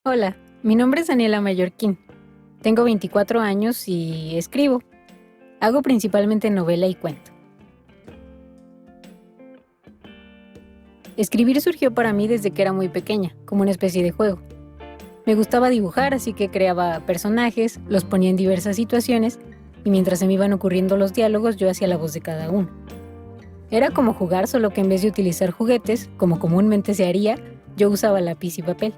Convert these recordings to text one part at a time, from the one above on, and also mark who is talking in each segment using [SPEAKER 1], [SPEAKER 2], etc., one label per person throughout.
[SPEAKER 1] Hola, mi nombre es Daniela Mallorquín. Tengo 24 años y escribo. Hago principalmente novela y cuento. Escribir surgió para mí desde que era muy pequeña, como una especie de juego. Me gustaba dibujar, así que creaba personajes, los ponía en diversas situaciones y mientras se me iban ocurriendo los diálogos yo hacía la voz de cada uno. Era como jugar, solo que en vez de utilizar juguetes, como comúnmente se haría, yo usaba lápiz y papel.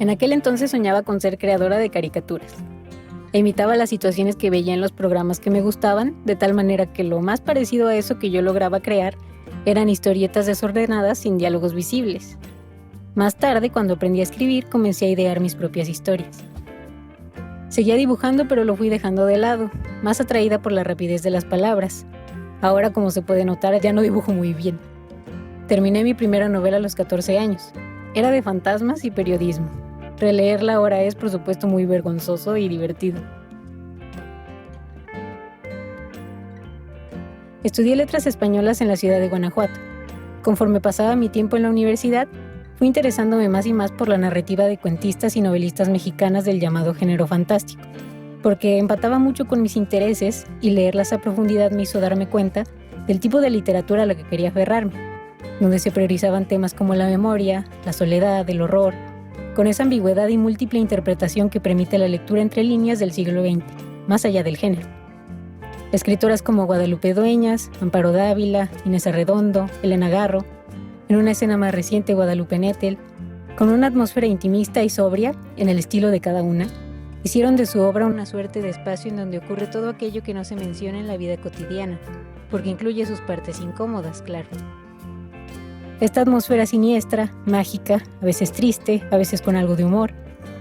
[SPEAKER 1] En aquel entonces soñaba con ser creadora de caricaturas. Imitaba las situaciones que veía en los programas que me gustaban, de tal manera que lo más parecido a eso que yo lograba crear eran historietas desordenadas sin diálogos visibles. Más tarde, cuando aprendí a escribir, comencé a idear mis propias historias. Seguía dibujando, pero lo fui dejando de lado, más atraída por la rapidez de las palabras. Ahora, como se puede notar, ya no dibujo muy bien. Terminé mi primera novela a los 14 años. Era de fantasmas y periodismo. Releerla ahora es, por supuesto, muy vergonzoso y divertido. Estudié letras españolas en la ciudad de Guanajuato. Conforme pasaba mi tiempo en la universidad, fui interesándome más y más por la narrativa de cuentistas y novelistas mexicanas del llamado género fantástico, porque empataba mucho con mis intereses y leerlas a profundidad me hizo darme cuenta del tipo de literatura a la que quería aferrarme, donde se priorizaban temas como la memoria, la soledad, el horror, con esa ambigüedad y múltiple interpretación que permite la lectura entre líneas del siglo XX, más allá del género. Escritoras como Guadalupe Dueñas, Amparo Dávila, Inés Arredondo, Elena Garro, en una escena más reciente Guadalupe Nettel, con una atmósfera intimista y sobria en el estilo de cada una, hicieron de su obra una suerte de espacio en donde ocurre todo aquello que no se menciona en la vida cotidiana, porque incluye sus partes incómodas, claro. Esta atmósfera siniestra, mágica, a veces triste, a veces con algo de humor,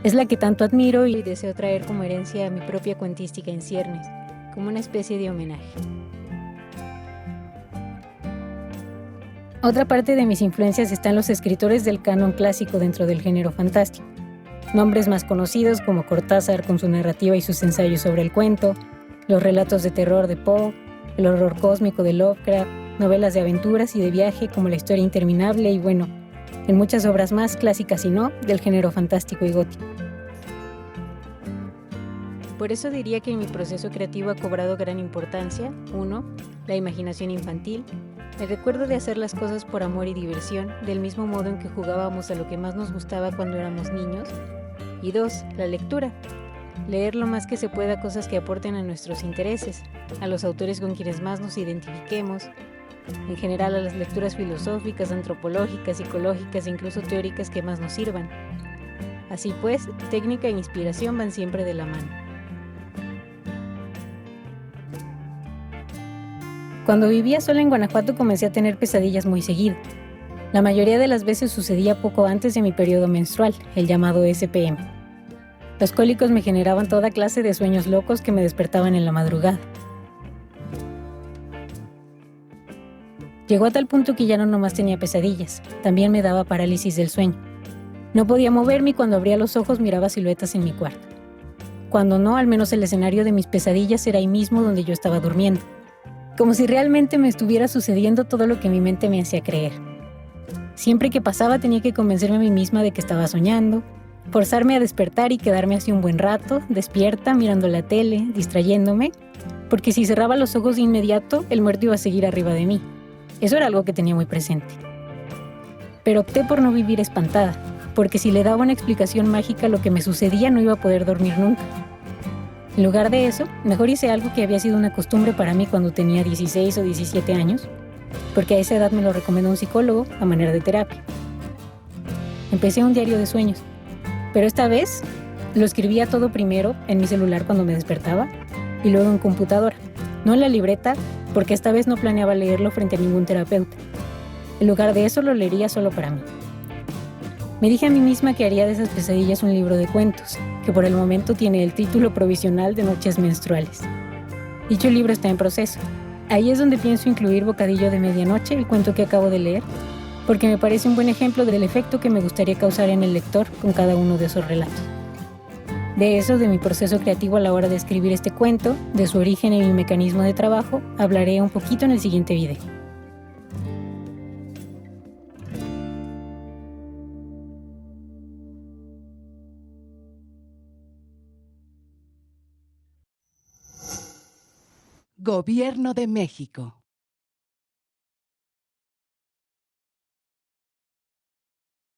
[SPEAKER 1] es la que tanto admiro y deseo traer como herencia a mi propia cuentística en ciernes, como una especie de homenaje. Otra parte de mis influencias está en los escritores del canon clásico dentro del género fantástico. Nombres más conocidos como Cortázar con su narrativa y sus ensayos sobre el cuento, los relatos de terror de Poe, el horror cósmico de Lovecraft, novelas de aventuras y de viaje como La historia interminable y bueno, en muchas obras más clásicas y no, del género fantástico y gótico. Por eso diría que en mi proceso creativo ha cobrado gran importancia, 1. La imaginación infantil. Me recuerdo de hacer las cosas por amor y diversión, del mismo modo en que jugábamos a lo que más nos gustaba cuando éramos niños. Y 2. La lectura. Leer lo más que se pueda cosas que aporten a nuestros intereses, a los autores con quienes más nos identifiquemos, en general a las lecturas filosóficas, antropológicas, psicológicas e incluso teóricas que más nos sirvan. Así pues, técnica e inspiración van siempre de la mano. Cuando vivía sola en Guanajuato comencé a tener pesadillas muy seguido. La mayoría de las veces sucedía poco antes de mi periodo menstrual, el llamado SPM. Los cólicos me generaban toda clase de sueños locos que me despertaban en la madrugada. Llegó a tal punto que ya no nomás tenía pesadillas, también me daba parálisis del sueño. No podía moverme y cuando abría los ojos miraba siluetas en mi cuarto. Cuando no, al menos el escenario de mis pesadillas era ahí mismo donde yo estaba durmiendo. Como si realmente me estuviera sucediendo todo lo que mi mente me hacía creer. Siempre que pasaba tenía que convencerme a mí misma de que estaba soñando, forzarme a despertar y quedarme así un buen rato, despierta, mirando la tele, distrayéndome, porque si cerraba los ojos de inmediato, el muerto iba a seguir arriba de mí. Eso era algo que tenía muy presente. Pero opté por no vivir espantada, porque si le daba una explicación mágica a lo que me sucedía no iba a poder dormir nunca. En lugar de eso, mejor hice algo que había sido una costumbre para mí cuando tenía 16 o 17 años, porque a esa edad me lo recomendó un psicólogo a manera de terapia. Empecé un diario de sueños, pero esta vez lo escribía todo primero en mi celular cuando me despertaba y luego en computadora, no en la libreta, porque esta vez no planeaba leerlo frente a ningún terapeuta. En lugar de eso lo leería solo para mí. Me dije a mí misma que haría de esas pesadillas un libro de cuentos, que por el momento tiene el título provisional de Noches Menstruales. Dicho libro está en proceso. Ahí es donde pienso incluir Bocadillo de Medianoche, el cuento que acabo de leer, porque me parece un buen ejemplo del efecto que me gustaría causar en el lector con cada uno de esos relatos. De eso, de mi proceso creativo a la hora de escribir este cuento, de su origen y mi mecanismo de trabajo, hablaré un poquito en el siguiente video.
[SPEAKER 2] Gobierno de México.